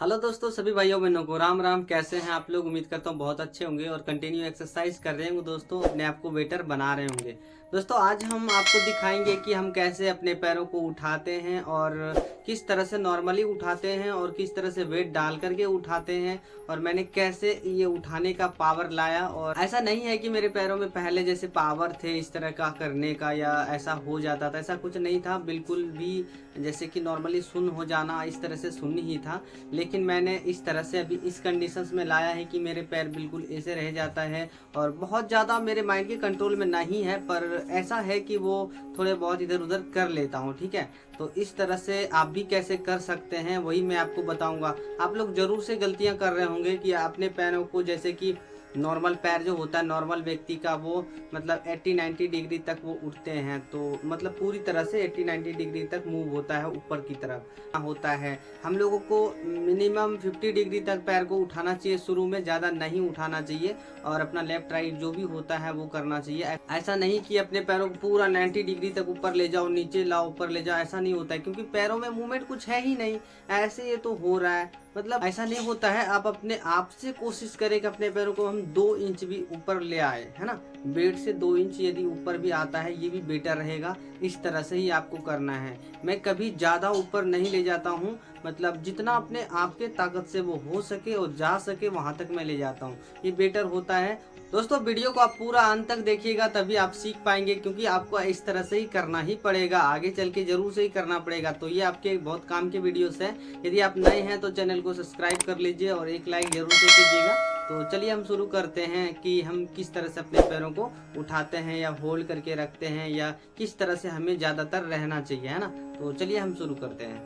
Hello दोस्तों, सभी भाइयों बहनों को राम राम। कैसे हैं आप लोग? उम्मीद करता हूँ बहुत अच्छे होंगे और कंटिन्यू एक्सरसाइज कर रहे होंगे दोस्तों, अपने आप को बेटर बना रहे होंगे। दोस्तों आज हम आपको दिखाएंगे कि हम कैसे अपने पैरों को उठाते हैं और किस तरह से नॉर्मली उठाते हैं और किस तरह से वेट डाल करके उठाते हैं, और मैंने कैसे ये उठाने का पावर लाया। और ऐसा नहीं है कि मेरे पैरों में पहले जैसे पावर थे इस तरह का करने का या ऐसा हो जाता था, ऐसा कुछ नहीं था बिल्कुल भी। जैसे कि नॉर्मली सुन्न हो जाना इस तरह से शून्य ही था, लेकिन मैंने इस तरह से अभी इस कंडीशंस में लाया है कि मेरे पैर बिल्कुल ऐसे रह जाता है और बहुत ज़्यादा मेरे माइंड के कंट्रोल में नहीं है, पर ऐसा है कि वो थोड़े बहुत इधर उधर कर लेता हूँ। ठीक है, तो इस तरह से आप भी कैसे कर सकते हैं वही मैं आपको बताऊंगा। आप लोग ज़रूर से गलतियाँ कर रहे होंगे कि अपने पैरों को, जैसे कि नॉर्मल पैर जो होता है नॉर्मल व्यक्ति का, वो मतलब 80-90 डिग्री तक वो उठते हैं, तो मतलब पूरी तरह से 80-90 डिग्री तक मूव होता है ऊपर की तरफ होता है। हम लोगों को मिनिमम 50 डिग्री तक पैर को उठाना चाहिए शुरू में, ज़्यादा नहीं उठाना चाहिए, और अपना लेफ्ट राइट जो भी होता है वो करना चाहिए। ऐसा नहीं कि अपने पैरों को पूरा 90 डिग्री तक ऊपर ले जाओ, नीचे लाओ, ऊपर ले जाओ, ऐसा नहीं होता है, क्योंकि पैरों में मूवमेंट कुछ है ही नहीं। ऐसे ये तो हो रहा है, मतलब ऐसा नहीं होता है। आप अपने आप से कोशिश करें कि अपने पैरों को हम 2 इंच भी ऊपर ले आए, है ना। बेड से 2 इंच यदि ऊपर भी आता है ये भी बेटर रहेगा। इस तरह से ही आपको करना है। मैं कभी ज़्यादा ऊपर नहीं ले जाता हूँ, मतलब जितना अपने आप के ताकत से वो हो सके और जा सके वहाँ तक मैं ले जाता हूँ, ये बेटर होता है। दोस्तों वीडियो को आप पूरा अंत तक देखिएगा, तभी आप सीख पाएंगे, क्योंकि आपको इस तरह से ही करना ही पड़ेगा, आगे चल के जरूर से ही करना पड़ेगा। तो ये आपके बहुत काम के वीडियोस हैं। यदि आप नए हैं तो चैनल को सब्सक्राइब कर लीजिए और एक लाइक जरूर से कीजिएगा। तो चलिए हम शुरू करते हैं कि हम किस तरह से अपने पैरों को उठाते हैं या होल्ड करके रखते हैं, या किस तरह से हमें ज़्यादातर रहना चाहिए, है ना। तो चलिए हम शुरू करते हैं।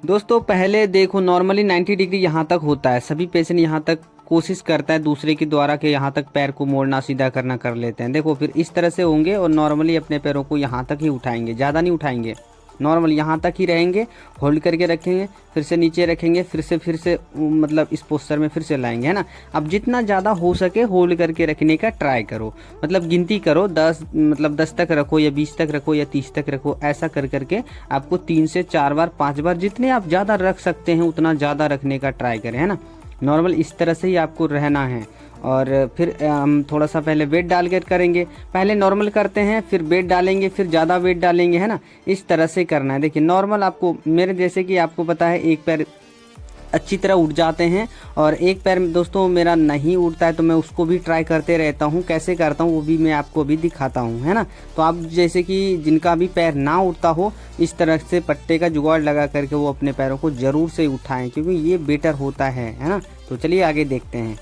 दोस्तों पहले देखो, नॉर्मली 90 डिग्री यहाँ तक होता है, सभी पेशेंट यहाँ तक कोशिश करता है दूसरे के द्वारा कि यहाँ तक पैर को मोड़ना सीधा करना कर लेते हैं। देखो फिर इस तरह से होंगे और नॉर्मली अपने पैरों को यहाँ तक ही उठाएंगे, ज़्यादा नहीं उठाएंगे, नॉर्मल यहाँ तक ही रहेंगे, होल्ड करके रखेंगे, फिर से नीचे रखेंगे, फिर से मतलब इस पोस्चर में फिर से लाएंगे, है ना। अब जितना ज़्यादा हो सके होल्ड करके रखने का ट्राई करो, मतलब गिनती करो 10, मतलब 10 तक रखो या 20 तक रखो या 30 तक रखो। ऐसा कर करके आपको 3 से 4 बार 5 बार जितने आप ज़्यादा रख सकते हैं उतना ज़्यादा रखने का ट्राई करें, है ना। नॉर्मल इस तरह से ही आपको रहना है। और फिर हम थोड़ा सा पहले वेट डाल कर करेंगे, पहले नॉर्मल करते हैं, फिर वेट डालेंगे, फिर ज़्यादा वेट डालेंगे, है ना। इस तरह से करना है। देखिए नॉर्मल आपको मेरे जैसे कि आपको पता है एक पैर अच्छी तरह उठ जाते हैं और एक पैर दोस्तों मेरा नहीं उठता है, तो मैं उसको भी ट्राई करते रहता हूँ। कैसे करता हूँ वो भी मैं आपको भी दिखाता हूँ, है ना। तो आप जैसे कि जिनका भी पैर ना उठता हो, इस तरह से पट्टे का जुगाड़ लगा करके वो अपने पैरों को ज़रूर से उठाएं, क्योंकि ये बेटर होता है ना। तो चलिए आगे देखते हैं।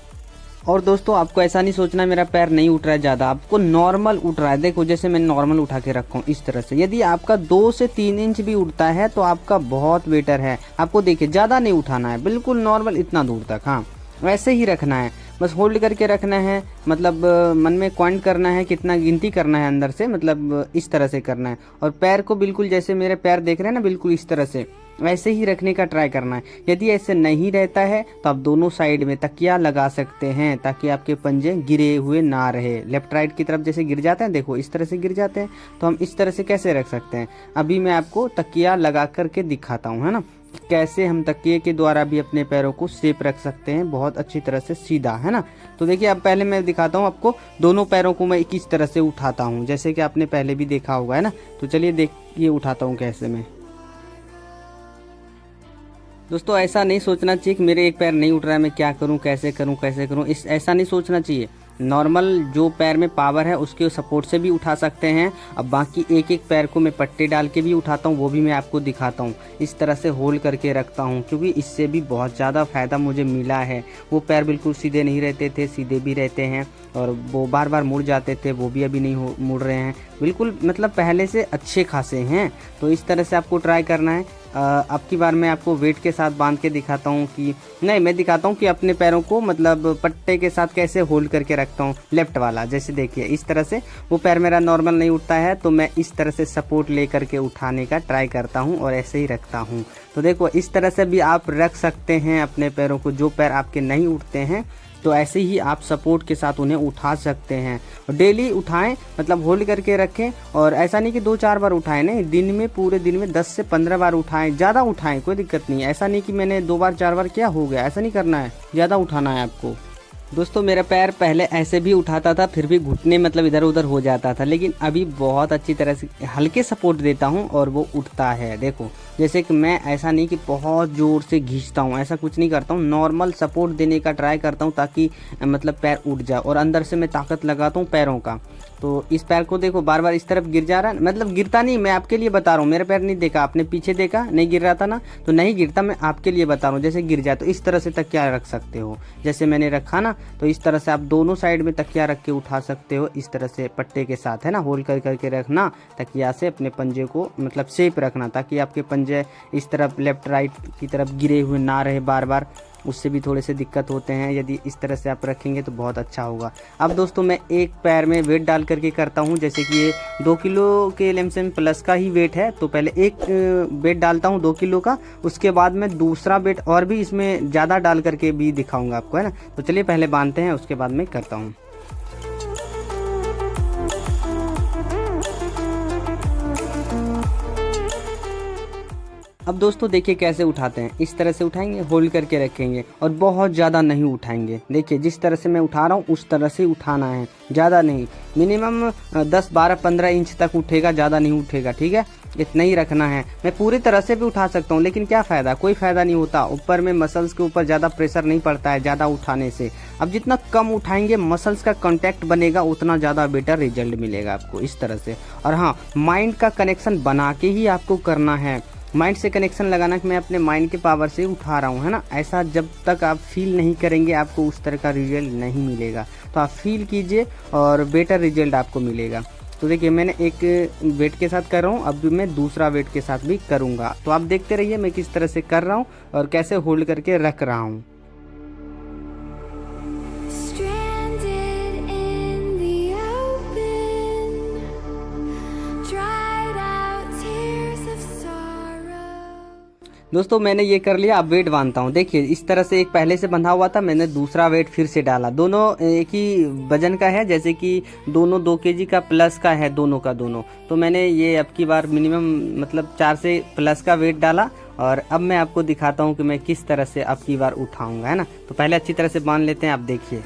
और दोस्तों आपको ऐसा नहीं सोचना मेरा पैर नहीं उठ रहा है ज़्यादा, आपको नॉर्मल उठ रहा है। देखो जैसे मैं नॉर्मल उठा के रखा हूँ इस तरह से, यदि आपका 2 से 3 इंच भी उठता है तो आपका बहुत बेटर है। आपको देखिए ज़्यादा नहीं उठाना है, बिल्कुल नॉर्मल इतना दूर तक, हाँ वैसे ही रखना है। बस होल्ड करके रखना है, मतलब मन में काउंट करना है, कितना गिनती करना है अंदर से, मतलब इस तरह से करना है। और पैर को बिल्कुल जैसे मेरे पैर देख रहे हैं ना, बिल्कुल इस तरह से वैसे ही रखने का ट्राई करना है। यदि ऐसे नहीं रहता है तो आप दोनों साइड में तकिया लगा सकते हैं, ताकि आपके पंजे गिरे हुए ना रहे। लेफ्ट राइट की तरफ जैसे गिर जाते हैं, देखो इस तरह से गिर जाते हैं, तो हम इस तरह से कैसे रख सकते हैं। अभी मैं आपको तकिया लगा करके दिखाता हूँ, है ना, कैसे हम तकिए के द्वारा भी अपने पैरों को सेफ रख सकते हैं बहुत अच्छी तरह से सीधा, है ना। तो देखिए अब पहले मैं दिखाता हूँ आपको, दोनों पैरों को मैं किस तरह से उठाता हूँ, जैसे कि आपने पहले भी देखा होगा, है ना। तो चलिए देखिए उठाता हूँ कैसे मैं। दोस्तों ऐसा नहीं सोचना चाहिए कि मेरे एक पैर नहीं उठ रहा है, मैं क्या करूं, कैसे करूं, कैसे करूं, इस ऐसा नहीं सोचना चाहिए। नॉर्मल जो पैर में पावर है उसके सपोर्ट से भी उठा सकते हैं। अब बाकी एक एक पैर को मैं पट्टे डाल के भी उठाता हूं, वो भी मैं आपको दिखाता हूं। इस तरह से होल्ड करके रखता हूं, क्योंकि इससे भी बहुत ज़्यादा फ़ायदा मुझे मिला है। वो पैर बिल्कुल सीधे नहीं रहते थे, सीधे भी रहते हैं, और वो बार बार मुड़ जाते थे, वो भी अभी नहीं मुड़ रहे हैं, बिल्कुल मतलब पहले से अच्छे खासे हैं। तो इस तरह से आपको ट्राई करना है। अब की बार मैं आपको वेट के साथ बांध के दिखाता हूँ कि नहीं, मैं दिखाता हूँ कि अपने पैरों को मतलब पट्टे के साथ कैसे होल्ड करके रखता हूँ। लेफ्ट वाला जैसे देखिए इस तरह से, वो पैर मेरा नॉर्मल नहीं उठता है, तो मैं इस तरह से सपोर्ट ले करके उठाने का ट्राई करता हूँ और ऐसे ही रखता हूँ। तो देखो इस तरह से भी आप रख सकते हैं अपने पैरों को, जो पैर आपके नहीं उठते हैं तो ऐसे ही आप सपोर्ट के साथ उन्हें उठा सकते हैं। डेली उठाएं, मतलब होल्ड करके रखें, और ऐसा नहीं कि 2-4 बार उठाएं, नहीं, दिन में पूरे दिन में 10 से 15 बार उठाएं। ज़्यादा उठाएं, कोई दिक्कत नहीं है। ऐसा नहीं कि मैंने 2 बार 4 बार क्या हो गया, ऐसा नहीं करना है, ज़्यादा उठाना है आपको। दोस्तों मेरा पैर पहले ऐसे भी उठाता था, फिर भी घुटने मतलब इधर उधर हो जाता था, लेकिन अभी बहुत अच्छी तरह से हल्के सपोर्ट देता हूँ और वो उठता है। देखो, जैसे कि मैं ऐसा नहीं कि बहुत ज़ोर से खींचता हूँ, ऐसा कुछ नहीं करता हूँ, नॉर्मल सपोर्ट देने का ट्राई करता हूँ ताकि मतलब पैर उठ जाए, और अंदर से मैं ताकत लगाता हूँ पैरों का। तो इस पैर को देखो बार बार इस तरफ गिर जा रहा है, मतलब गिरता नहीं, मैं आपके लिए बता रहा हूँ। मेरे पैर नहीं देखा आपने, पीछे देखा, नहीं गिर रहा था ना, तो नहीं गिरता, मैं आपके लिए बता रहा हूँ। जैसे गिर जाए तो इस तरह से तकिया रख सकते हो, जैसे मैंने रखा ना, तो इस तरह से आप दोनों साइड में तकिया रख के उठा सकते हो, इस तरह से पट्टे के साथ, है ना, होल्ड कर करके रखना तकिया से, अपने पंजे को मतलब सेफ रखना, ताकि आपके पंजे इस तरफ लेफ्ट राइट की तरफ गिरे हुए ना रहे बार बार, उससे भी थोड़े से दिक्कत होते हैं। यदि इस तरह से आप रखेंगे तो बहुत अच्छा होगा। अब दोस्तों मैं एक पैर में वेट डाल करके करता हूँ, जैसे कि ये 2 किलो के LMSM प्लस का ही वेट है, तो पहले एक वेट डालता हूँ 2 किलो का, उसके बाद मैं दूसरा वेट और भी इसमें ज़्यादा डाल करके भी दिखाऊंगा आपको, है ना। तो चलिए पहले बांधते हैं, उसके बाद मैं करता हूँ। अब दोस्तों देखिए कैसे उठाते हैं, इस तरह से उठाएंगे, होल्ड करके रखेंगे, और बहुत ज़्यादा नहीं उठाएंगे। देखिए जिस तरह से मैं उठा रहा हूँ उस तरह से उठाना है, ज़्यादा नहीं, मिनिमम 10, 12, 15 इंच तक उठेगा, ज़्यादा नहीं उठेगा, ठीक है, इतना ही रखना है। मैं पूरी तरह से भी उठा सकता हूँ, लेकिन क्या फ़ायदा, कोई फ़ायदा नहीं होता, ऊपर में मसल्स के ऊपर ज़्यादा प्रेशर नहीं पड़ता है ज़्यादा उठाने से। अब जितना कम उठाएंगे मसल्स का कांटेक्ट बनेगा, उतना ज़्यादा बेटर रिजल्ट मिलेगा आपको इस तरह से। और हाँ, माइंड का कनेक्शन बना के ही आपको करना है, माइंड से कनेक्शन लगाना कि मैं अपने माइंड के पावर से उठा रहा हूँ, है ना। ऐसा जब तक आप फील नहीं करेंगे आपको उस तरह का रिजल्ट नहीं मिलेगा। तो आप फील कीजिए और बेटर रिजल्ट आपको मिलेगा। तो देखिए मैंने एक वेट के साथ कर रहा हूँ, अब मैं दूसरा वेट के साथ भी करूँगा। तो आप देखते रहिए मैं किस तरह से कर रहा हूँ और कैसे होल्ड करके रख रहा हूँ। दोस्तों मैंने ये कर लिया, अब वेट बांधता हूँ। देखिए इस तरह से एक पहले से बंधा हुआ था, मैंने दूसरा वेट फिर से डाला, दोनों एक ही वजन का है, जैसे कि दोनों 2 kg का प्लस का है, दोनों का दोनों। तो मैंने ये अब की बार मिनिमम मतलब 4 से प्लस का वेट डाला, और अब मैं आपको दिखाता हूँ कि मैं किस तरह से अब की बार उठाऊँगा, है ना। तो पहले अच्छी तरह से बांध लेते हैं, आप देखिए।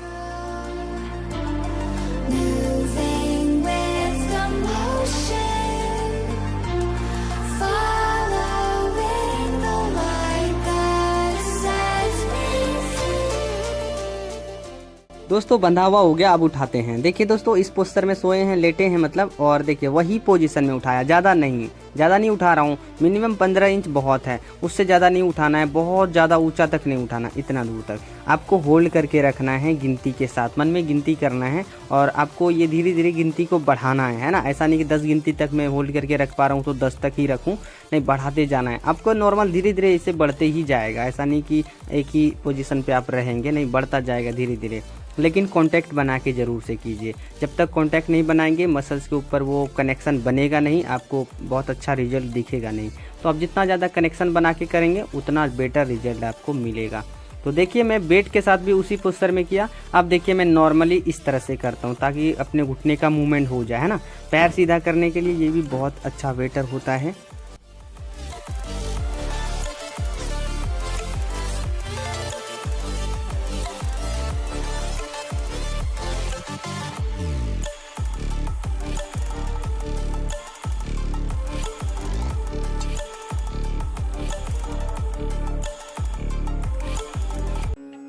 दोस्तों बंधा हुआ हो गया, अब उठाते हैं। देखिए दोस्तों इस पोस्चर में सोए हैं, लेटे हैं मतलब, और देखिए वही पोजीशन में उठाया, ज़्यादा नहीं उठा रहा हूँ, मिनिमम 15 इंच बहुत है, उससे ज़्यादा नहीं उठाना है, बहुत ज़्यादा ऊंचा तक नहीं उठाना, इतना दूर तक आपको होल्ड करके रखना है गिनती के साथ, मन में गिनती करना है, और आपको ये धीरे धीरे गिनती को बढ़ाना है ना। ऐसा नहीं कि 10 गिनती तक मैं होल्ड करके रख पा रहा हूँ तो 10 तक ही रखूँ, नहीं, बढ़ाते जाना है आपको। नॉर्मल धीरे धीरे इसे बढ़ते ही जाएगा, ऐसा नहीं कि एक ही पोजीशन पे आप रहेंगे, नहीं, बढ़ता जाएगा धीरे धीरे, लेकिन कांटेक्ट बना के ज़रूर से कीजिए। जब तक कांटेक्ट नहीं बनाएंगे मसल्स के ऊपर वो कनेक्शन बनेगा नहीं, आपको बहुत अच्छा रिजल्ट दिखेगा नहीं। तो आप जितना ज़्यादा कनेक्शन बना के करेंगे उतना बेटर रिजल्ट आपको मिलेगा। तो देखिए मैं वेट के साथ भी उसी पोस्चर में किया। अब देखिए मैं नॉर्मली इस तरह से करता हूँ ताकि अपने घुटने का मूवमेंट हो जाए, है ना। पैर सीधा करने के लिए ये भी बहुत अच्छा बेटर होता है।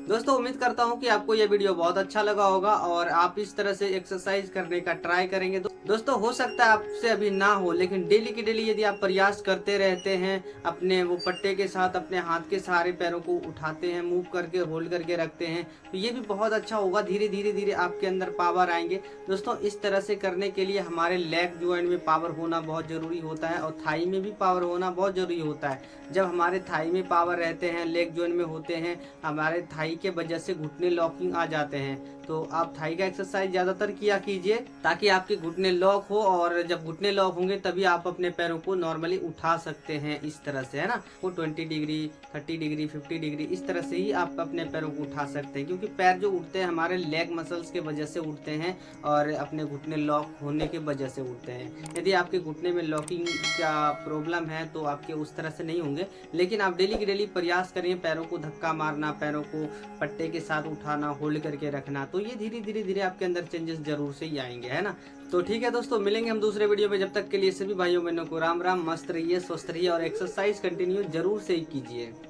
दोस्तों उम्मीद करता हूँ कि आपको ये वीडियो बहुत अच्छा लगा होगा और आप इस तरह से एक्सरसाइज करने का ट्राई करेंगे। दोस्तों हो सकता है आपसे अभी ना हो, लेकिन डेली की डेली यदि आप प्रयास करते रहते हैं, अपने वो पट्टे के साथ अपने हाथ के सहारे पैरों को उठाते हैं, मूव करके होल्ड करके रखते हैं, तो ये भी बहुत अच्छा होगा। धीरे धीरे आपके अंदर पावर आएंगे। दोस्तों इस तरह से करने के लिए हमारे लेग ज्वाइंट में पावर होना बहुत ज़रूरी होता है और थाई में भी पावर होना बहुत ज़रूरी होता है। जब हमारे थाई में पावर रहते हैं, लेग ज्वाइंट में होते हैं, हमारे थाई के वजह से घुटने लॉकिंग आ जाते हैं। तो आप थाई का एक्सरसाइज ज्यादातर किया कीजिए ताकि आपके घुटने लॉक हो, और जब घुटने लॉक होंगे तभी आप अपने पैरों को नॉर्मली उठा सकते हैं इस तरह से, है ना। वो 20 डिग्री, 30 डिग्री, 50 डिग्री इस तरह से ही आप अपने पैरों को उठा सकते हैं, क्योंकि पैर जो उठते हैं हमारे लेग मसल्स के वजह से उठते हैं और अपने घुटने लॉक होने की वजह से उठते हैं। यदि आपके घुटने में लॉकिंग का प्रॉब्लम है तो आपके उस तरह से नहीं होंगे, लेकिन आप डेली की डेली प्रयास करिए पैरों को धक्का मारना, पैरों को पट्टे के साथ उठाना, होल्ड करके रखना, तो ये धीरे धीरे धीरे आपके अंदर चेंजेस जरूर से ही आएंगे, है ना। तो ठीक है दोस्तों, मिलेंगे हम दूसरे वीडियो में। जब तक के लिए सभी भाइयों बहनों को राम राम, मस्त रहिए, स्वस्थ रहिए और एक्सरसाइज कंटिन्यू जरूर से ही कीजिए।